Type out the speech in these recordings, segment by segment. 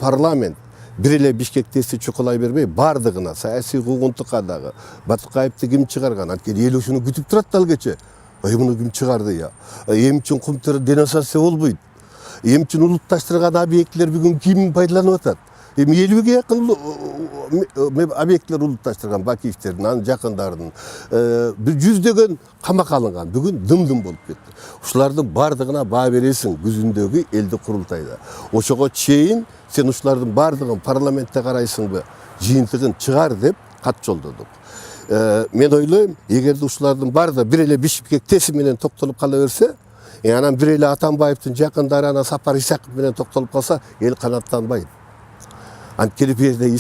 парламент бир эле Бишкектеси чукулай бербей, бардыгына саясий куугунтукка дагы Батыкаевди ким чыгарган, анткени эл ушуну күтүп турат да ал кече. Муну ким чыгарды я? Эми үчүн кумтөр денонсация болбойт. Эми үчүн улутташтырган объектлер бүгүн ким пайдаланып атат? Эми 50ге якын объектлер улутташтырган Бакиевтердин, анын жакындарынын бир жүздөгөн камакка алынган. Бүгүн дым-дым болуп кетти. Ушулардын бардыгына баа бересиң күзүндөгү элдик курултайда. Ошого чейин сен ушулардын бардыгын парламентте карайсыңбы, жыйынтыгын чыгар деп кат жолдодук. Мен ойлойм, эгерде ушулардын баары бир эле Бишкектеси менен токтолуп кала берсе, анан бир эле Атамбаевдин жакындары анан Сапар Исаков менен токтолуп калса, эл канааттанбайт. Анткени бул жерде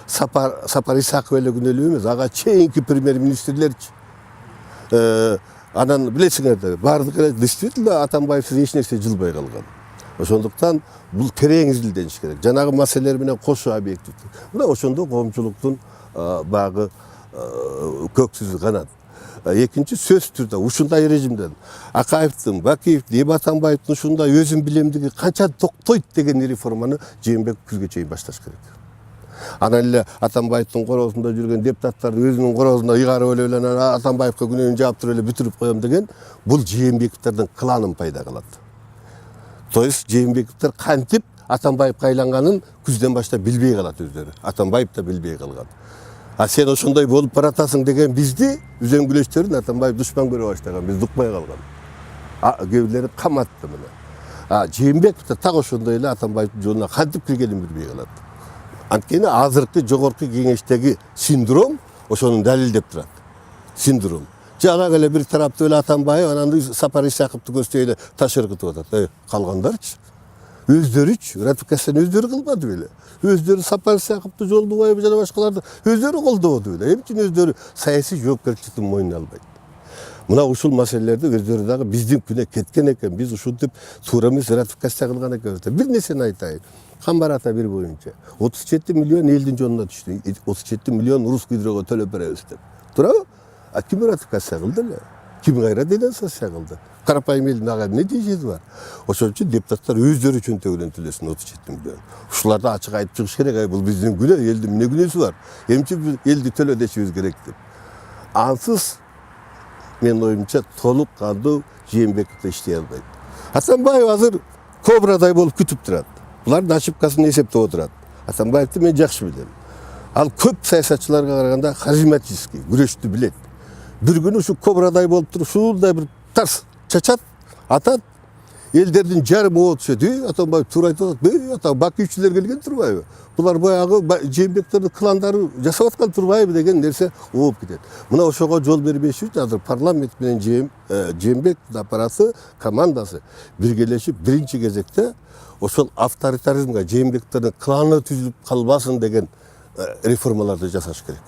Сапар Исаков эле күнөөлүү эмес, ага чейинки премьер-министрлерчи. Анан билесиңер, баардыгы действительно Атамбаевсиз эч нерсе жылбай калган. Ошондуктан бул терең изилдениш керек. Жанагы маселелер менен кошо объективдүү. Мына ошондо коомчулуктун багы көксүзү канат. Экинчи сөз түрдө ушундай режимден Акаевдин, Бакиевдин, Атамбаевдин ушундай өзүн билемдиги канча токтойт деген реформаны Жээнбеков күзгө чейин башташ керек. Анан эле Атамбаевдин короосунда жүргөн депутаттар өзүнүн короосунда ыйгарып эле Атамбаевга күнөөнү жаап туруп эле бүтүрүп коем деген бул Жээнбековдин кланын пайда кылат. То есть Жээнбековдер кантип Атамбаевга айланганын күздөн баштап билбей калат өздөрү. Атамбаев да билбей калган. А сен ошондой болуп баратасың деген бизди үзөңгүлөчтөрүн Атамбаев душман көрө баштаган, биз укпай калган. Кээ бирлери каматты мына. Жээнбеков да так ошондой эле Атамбаевдин жолуна кантип киргенин билбей калат. Анткени азыркы жогорку кеңештеги синдром ошону далилдеп турат. Синдром. Жанагы эле бир тараптуу эле Атамбаев, анан Сапар Исаковду көздөй эле таш ыргытып атат. Калгандарчы? Өздөрүчү ратификацияны өздөрү кылбады беле. Өздөрү Сапар Исаковду, Жолдубаевди жана башкаларды өздөрү колдободу беле. Эмне үчүн өздөрү саясий жоопкерчиликтин мойнуна албайт? Мына ушул маселелерди өздөрү дагы биздин күнө кеткен экен. Биз ушинтип туура эмес ратификация кылган экенбиз. Бир нерсени айтайын. Камбар ата бир боюнча 37 миллион элдин жонуна түштү. 37 миллион Русский гидрого төлөп беребиз деп. Туурабы? А ким ратификация кылды эле? Ким кайра денонсация кылды? Карапайым элдин ага эмне тийжеси бар? Ошон үчүн депутаттар өздөрү чөнтөгүнөн төлөсүн 37 миллион. Ушуларды ачык айтып чыгыш керек. Бул биздин күнөө, элдин эмне күнөөсү бар? Эмче биз элди төлө дешибиз керек деп. Ансыз мен оюмча толук кандуу Жээнбеков иштей албайт. Атамбаев азыр кобрадай болуп күтүп турат. Булардын ошибкасын эсептеп отурат. Атамбаевди мен жакшы билем. Ал көп саясатчыларга караганда харизматический, күрөштү билет. Бир күнү ушу кобрадай болуп туруп, ушундай бир тарс чачат, атат, элдердин жарымы от түшөт. Атамбаев туура айтып атат. Ата Бакиевчилер келген турбайбы? Булар баягы Жээнбековдин кландары жасап аткан турбайбы деген нерсе ооп кетет. Мына ошого жол бербеш үчүн азыр парламент менен Жээнбековдун аппараты, командасы биргелешип биринчи кезекте ошол авторитаризмге, Жээнбековдин кланы түзүлүп калбасын деген реформаларды жасаш керек.